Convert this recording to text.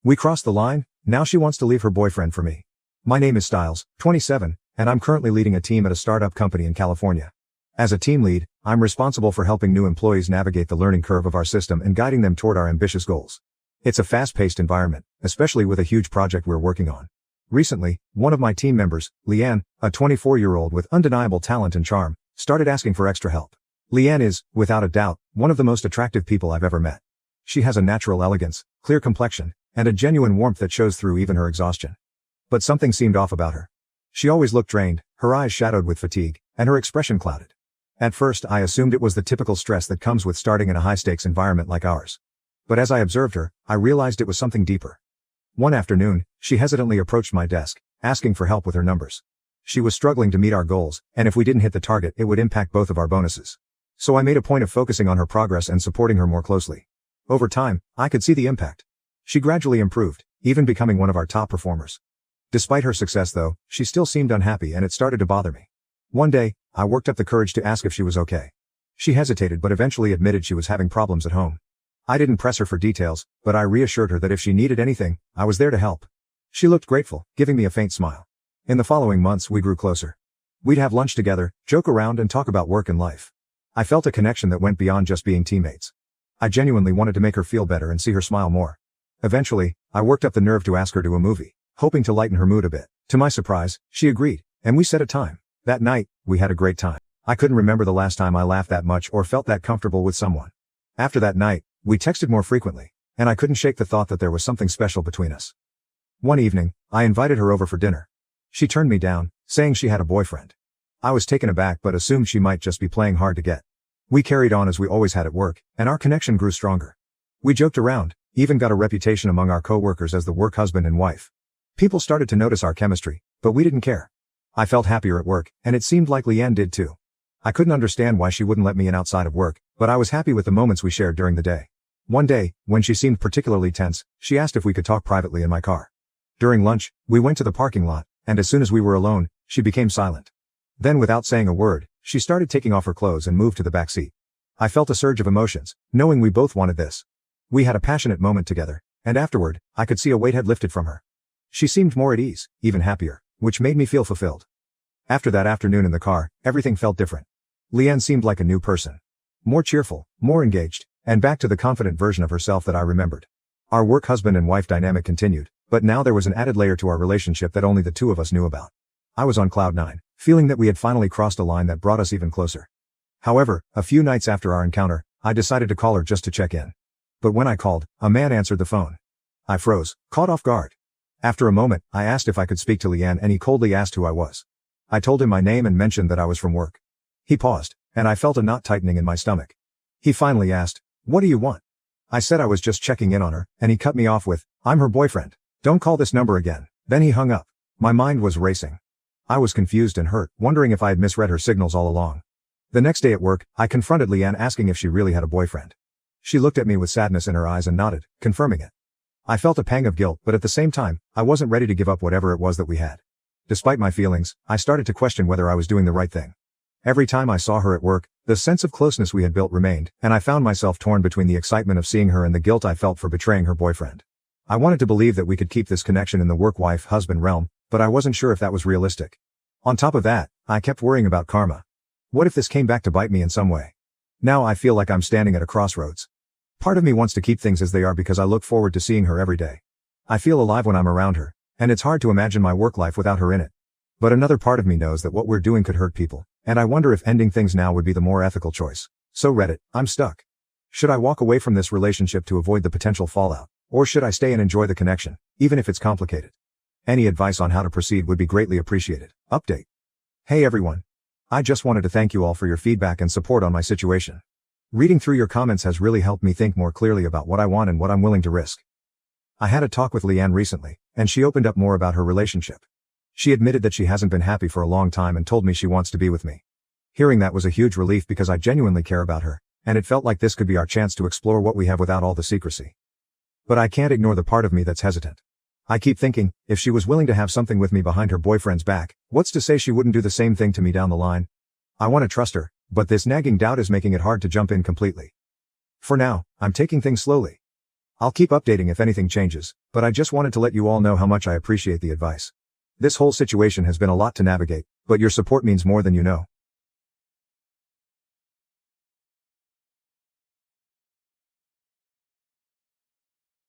We crossed the line, now she wants to leave her boyfriend for me. My name is Styles, 27, and I'm currently leading a team at a startup company in California. As a team lead, I'm responsible for helping new employees navigate the learning curve of our system and guiding them toward our ambitious goals. It's a fast-paced environment, especially with a huge project we're working on. Recently, one of my team members, Leanne, a 24-year-old with undeniable talent and charm, started asking for extra help. Leanne is, without a doubt, one of the most attractive people I've ever met. She has a natural elegance, clear complexion, and a genuine warmth that shows through even her exhaustion. But something seemed off about her. She always looked drained, her eyes shadowed with fatigue, and her expression clouded. At first I assumed it was the typical stress that comes with starting in a high-stakes environment like ours. But as I observed her, I realized it was something deeper. One afternoon, she hesitantly approached my desk, asking for help with her numbers. She was struggling to meet our goals, and if we didn't hit the target it would impact both of our bonuses. So I made a point of focusing on her progress and supporting her more closely. Over time, I could see the impact. She gradually improved, even becoming one of our top performers. Despite her success though, she still seemed unhappy and it started to bother me. One day, I worked up the courage to ask if she was okay. She hesitated but eventually admitted she was having problems at home. I didn't press her for details, but I reassured her that if she needed anything, I was there to help. She looked grateful, giving me a faint smile. In the following months we grew closer. We'd have lunch together, joke around and talk about work and life. I felt a connection that went beyond just being teammates. I genuinely wanted to make her feel better and see her smile more. Eventually, I worked up the nerve to ask her to a movie, hoping to lighten her mood a bit. To my surprise, she agreed, and we set a time. That night, we had a great time. I couldn't remember the last time I laughed that much or felt that comfortable with someone. After that night, we texted more frequently, and I couldn't shake the thought that there was something special between us. One evening, I invited her over for dinner. She turned me down, saying she had a boyfriend. I was taken aback but assumed she might just be playing hard to get. We carried on as we always had at work, and our connection grew stronger. We joked around, even got a reputation among our co-workers as the work husband and wife. People started to notice our chemistry, but we didn't care. I felt happier at work, and it seemed like Leanne did too. I couldn't understand why she wouldn't let me in outside of work, but I was happy with the moments we shared during the day. One day, when she seemed particularly tense, she asked if we could talk privately in my car. During lunch, we went to the parking lot, and as soon as we were alone, she became silent. Then without saying a word, she started taking off her clothes and moved to the back seat. I felt a surge of emotions, knowing we both wanted this. We had a passionate moment together, and afterward, I could see a weight had lifted from her. She seemed more at ease, even happier, which made me feel fulfilled. After that afternoon in the car, everything felt different. Leanne seemed like a new person. More cheerful, more engaged, and back to the confident version of herself that I remembered. Our work husband and wife dynamic continued, but now there was an added layer to our relationship that only the two of us knew about. I was on cloud nine, feeling that we had finally crossed a line that brought us even closer. However, a few nights after our encounter, I decided to call her just to check in. But when I called, a man answered the phone. I froze, caught off guard. After a moment, I asked if I could speak to Leanne and he coldly asked who I was. I told him my name and mentioned that I was from work. He paused, and I felt a knot tightening in my stomach. He finally asked, "What do you want?" I said I was just checking in on her, and he cut me off with, "I'm her boyfriend. Don't call this number again." Then he hung up. My mind was racing. I was confused and hurt, wondering if I had misread her signals all along. The next day at work, I confronted Leanne asking if she really had a boyfriend. She looked at me with sadness in her eyes and nodded, confirming it. I felt a pang of guilt, but at the same time, I wasn't ready to give up whatever it was that we had. Despite my feelings, I started to question whether I was doing the right thing. Every time I saw her at work, the sense of closeness we had built remained, and I found myself torn between the excitement of seeing her and the guilt I felt for betraying her boyfriend. I wanted to believe that we could keep this connection in the work-wife-husband realm, but I wasn't sure if that was realistic. On top of that, I kept worrying about karma. What if this came back to bite me in some way? Now I feel like I'm standing at a crossroads. Part of me wants to keep things as they are because I look forward to seeing her every day. I feel alive when I'm around her, and it's hard to imagine my work life without her in it. But another part of me knows that what we're doing could hurt people, and I wonder if ending things now would be the more ethical choice. So Reddit, I'm stuck. Should I walk away from this relationship to avoid the potential fallout, or should I stay and enjoy the connection, even if it's complicated? Any advice on how to proceed would be greatly appreciated. Update. Hey everyone. I just wanted to thank you all for your feedback and support on my situation. Reading through your comments has really helped me think more clearly about what I want and what I'm willing to risk. I had a talk with Leanne recently, and she opened up more about her relationship. She admitted that she hasn't been happy for a long time and told me she wants to be with me. Hearing that was a huge relief because I genuinely care about her, and it felt like this could be our chance to explore what we have without all the secrecy. But I can't ignore the part of me that's hesitant. I keep thinking, if she was willing to have something with me behind her boyfriend's back, what's to say she wouldn't do the same thing to me down the line? I want to trust her, but this nagging doubt is making it hard to jump in completely. For now, I'm taking things slowly. I'll keep updating if anything changes, But I just wanted to let you all know how much I appreciate the advice. This whole situation has been a lot to navigate, but your support means more than you know.